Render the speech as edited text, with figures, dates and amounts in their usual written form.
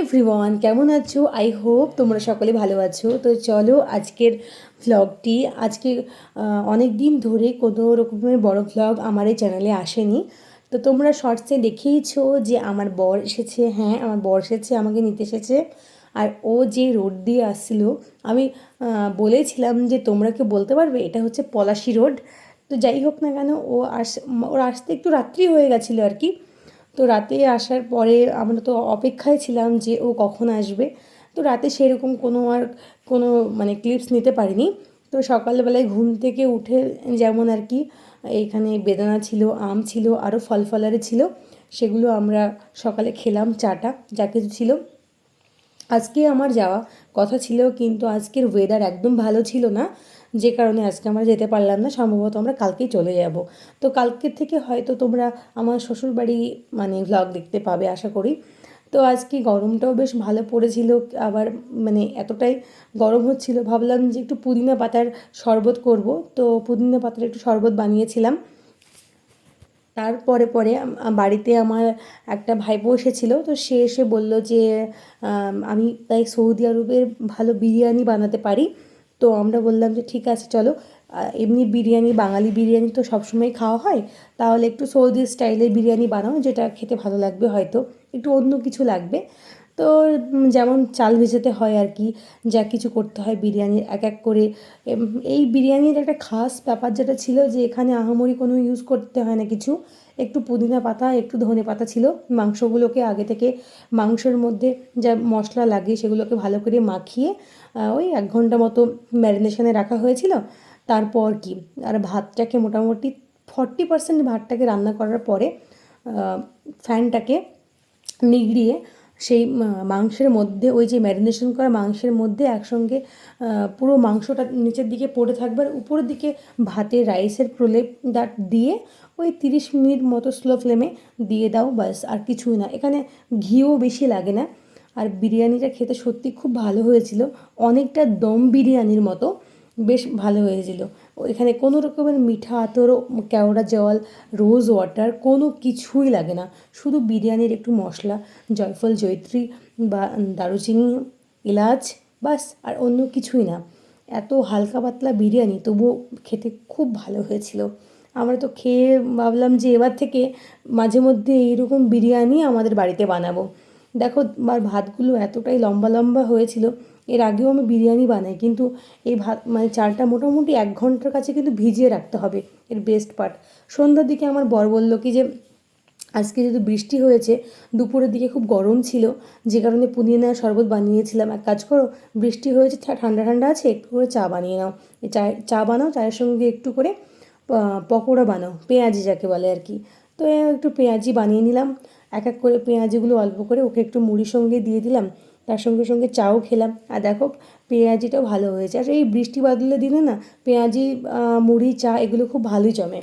Everyone, কেমন আছো? I hope তোমরা সকলে ভালো আছো। তো চলো আজকের ভ্লগটি আজকে অনেক দিন ধরে কোনো রকমের বড় ভ্লগ আমার এই চ্যানেলে আসেনি। তো তোমরা শর্টসে দেখেইছো যে আমার বর এসেছে। হ্যাঁ, আমার বর এসেছে, আমাকে নিতে এসেছে। আর ও যে রোড দিয়ে আসছিল, আমি বলেছিলাম যে তোমরা কি বলতে পারবে এটা হচ্ছে পলাশী রোড। তো যাই হোক না কেন, ওর আসতে একটু রাত্রি হয়ে গেছিলো আর কি। তো রাতে আসার পরে আমরা তো অপেক্ষায় ছিলাম যে ও কখন আসবে। তো রাতে সেরকম কোনো মানে ক্লিপস নিতে পারিনি। তো সকালবেলায় ঘুম থেকে উঠে যেমন আর কি, এইখানে বেদানা ছিল, আম ছিল, আরও ফল ফলারে ছিল, সেগুলো আমরা সকালে খেলাম, চাটা যা কিছু ছিল। আজকে আমার যাওয়া কথা ছিল, কিন্তু আজকের ওয়েদার একদম ভালো ছিল না, যে কারণে আজকে আমরা যেতে পারলাম না। সম্ভবত আমরা কালকেই চলে যাব। তো কালকের থেকে হয়তো তোমরা আমার শ্বশুরবাড়ি মানে ভ্লগ দেখতে পাবে আশা করি। তো আজকে গরমটাও বেশ ভালো পড়েছিল, আবার মানে এতটাই গরম হচ্ছিল, ভাবলাম যে একটু পুদিনা পাতার শরবত করব। তো পুদিনা পাতার একটু শরবত বানিয়েছিলাম। তারপরে বাড়িতে আমার একটা ভাইপো এসেছিলো, তো সে এসে বলল যে আমি তাই সৌদি আরবের ভালো বিরিয়ানি বানাতে পারি। তো আমরা বললাম যে ঠিক আছে চলো, এমনি বিরিয়ানি, বাঙালি বিরিয়ানি তো সবসময় খাওয়া হয়, তাহলে একটু সৌদি স্টাইলের বিরিয়ানি বানাও, যেটা খেতে ভালো লাগবে, হয়তো একটু অন্য কিছু লাগবে। তো যেমন চাল ভেজাতে হয় আর কি, যা কিছু করতে হয় বিরিয়ানির এক এক করে। এই বিরিয়ানির একটা খাস ব্যাপার যেটা ছিল, যে এখানে আহামরি কোনো ইউজ করতে হয় না কিছু। একটু পুদিনা পাতা, একটু ধনে পাতা ছিল। মাংসগুলোকে আগে থেকে মাংসের মধ্যে যা মশলা লাগে সেগুলোকে ভালো করে মাখিয়ে ওই 1 ঘন্টা মতো ম্যারিনেশনে রাখা হয়েছিল। তারপর কি, আর ভাতটাকে মোটামুটি 40% ভাতটাকে রান্না করার পরে ফ্যানটাকে নিগড়িয়ে সেই মাংসের মধ্যে, ওই যে ম্যারিনেশন করা মাংসের মধ্যে একসঙ্গে পুরো মাংসটা নিচের দিকে পড়ে থাকবে, আর উপরের দিকে ভাতের রাইসের প্রলেপটা দিয়ে ওই 30 মিনিট মতো স্লো ফ্লেমে দিয়ে দাও, ব্যাস আর কিছুই না। এখানে ঘিও বেশি লাগে না। আর বিরিয়ানিটা খেতে সত্যি খুব ভালো হয়েছিল, অনেকটা দম বিরিয়ানির মতো, বেশ ভালো হয়েছিল। এখানে কোনো রকমের মিঠা আতর, কেওড়া জল, রোজ ওয়াটার কোনো কিছুই লাগে না। শুধু বিরিয়ানির একটু মশলা, জয়ফল, জয়িত্রী বা দারুচিনি, এলাচ, বাস, আর অন্য কিছুই না। এত হালকা পাতলা বিরিয়ানি, তবুও খেতে খুব ভালো হয়েছিল। আমরা তো খেয়ে ভাবলাম যে এবার থেকে মাঝে মধ্যে এইরকম বিরিয়ানি আমাদের বাড়িতে বানাবো। দেখো, আর ভাতগুলো এতটাই লম্বা লম্বা হয়েছিল। এর আগেও আমি বিরিয়ানি বানাই, কিন্তু এই ভাত মানে চালটা মোটামুটি 1 ঘন্টার কাছে কিন্তু ভিজিয়ে রাখতে হবে, এর বেস্ট পার্ট। সন্ধ্যার দিকে আমার বর বলল কি যে আজকে যেহেতু বৃষ্টি হয়েছে, দুপুরের দিকে খুব গরম ছিল, যে কারণে পুদিনার শরবত বানিয়েছিলাম। এক কাজ করো, বৃষ্টি হয়েছে, ঠান্ডা ঠান্ডা আছে, একটু করে চা বানিয়ে নাও। এই চা বানাও, চায়ের সঙ্গে একটু করে পকোড়া বানাও, পেঁয়াজি যাকে বলে আর কি। তো একটু পেঁয়াজি বানিয়ে নিলাম। এক এক করে পেঁয়াজিগুলো অল্প করে ওকে একটু মুড়ির সঙ্গে দিয়ে দিলাম, তার সঙ্গে সঙ্গে চাও খেলাম। আর দেখো, পেঁয়াজিটাও ভালো হয়েছে। আর এই বৃষ্টি বাদলের দিনে না পেঁয়াজি, মুড়ি, চা এগুলো খুব ভালোই জমে।